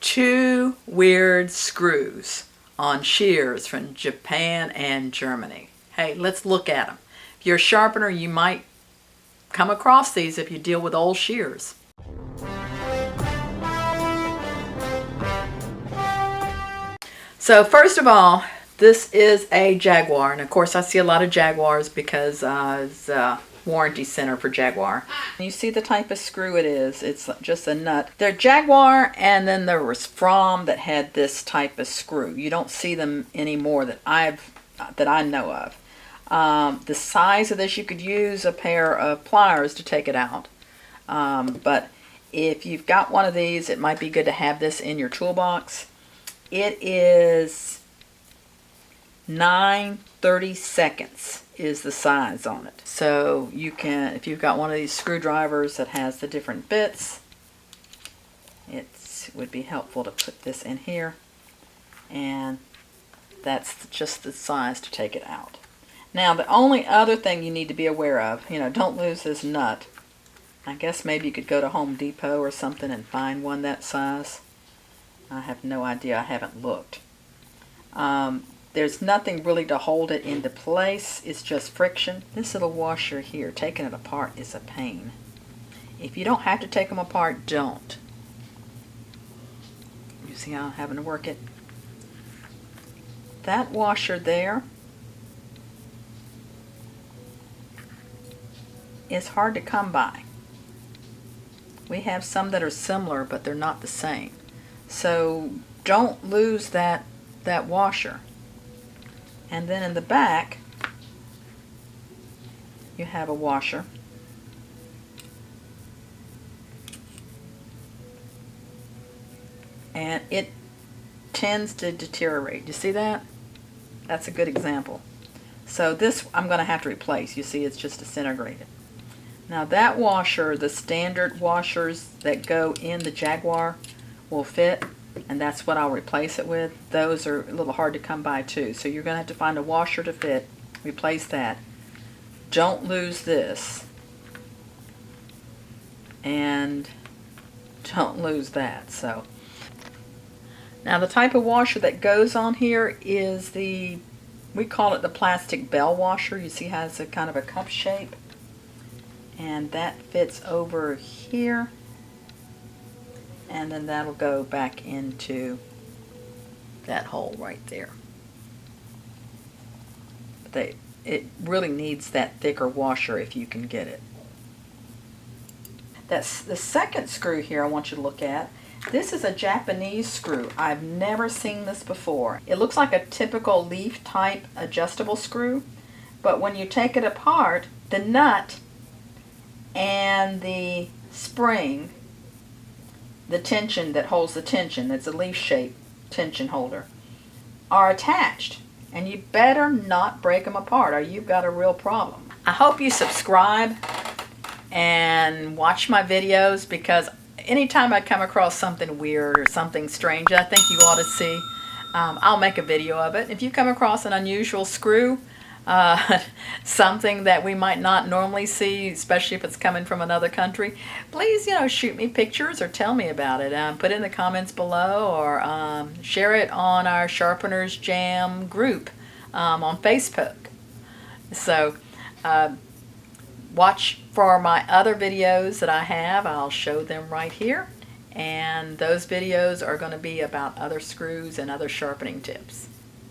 two weird screws on shears from Japan and Germany. Hey, let's look at them. If you're a sharpener, you might come across these if you deal with old shears. So first of all, this is a Jaguar, and of course I see a lot of Jaguars because it's a warranty center for Jaguar. You see the type of screw it is. It's just a nut. They're Jaguar, and then there was Fromm that had this type of screw. You don't see them anymore that I know of. The size of this, you could use a pair of pliers to take it out. But if you've got one of these, it might be good to have this in your toolbox. It is 9/32 is the size on it. So you can, if you've got one of these screwdrivers that has the different bits, it would be helpful to put this in here, and that's just the size to take it out. Now the only other thing you need to be aware of, don't lose this nut. I guess maybe you could go to Home Depot or something and find one that size. I have no idea, I haven't looked. There's nothing really to hold it into place. It's just friction. This little washer here, taking it apart is a pain. If you don't have to take them apart, don't. You see how I'm having to work it? That washer there is hard to come by. We have some that are similar, but they're not the same. So don't lose that washer. And then in the back, you have a washer. And it tends to deteriorate. You see that? That's a good example. So this I'm going to have to replace. You see, it's just disintegrated. Now that washer, the standard washers that go in the Jaguar will fit, and that's what I'll replace it with. Those are a little hard to come by too. So you're going to have to find a washer to fit, replace that. Don't lose this. And don't lose that. So now the type of washer that goes on here is we call it the plastic bell washer. You see how it's a kind of a cup shape? And that fits over here. And then that'll go back into that hole right there. But it really needs that thicker washer if you can get it. That's the second screw here I want you to look at. This is a Japanese screw. I've never seen this before. It looks like a typical leaf type adjustable screw, but when you take it apart, the nut and the spring, the tension that holds the tension, that's a leaf-shaped tension holder, are attached. And you better not break them apart or you've got a real problem. I hope you subscribe and watch my videos, because anytime I come across something weird or something strange I think you ought to see, I'll make a video of it. If you come across an unusual screw, something that we might not normally see, especially if it's coming from another country, please, shoot me pictures or tell me about it. Put it in the comments below, or share it on our Sharpeners Jam group on Facebook. So watch for my other videos that I have. I'll show them right here. And those videos are going to be about other screws and other sharpening tips.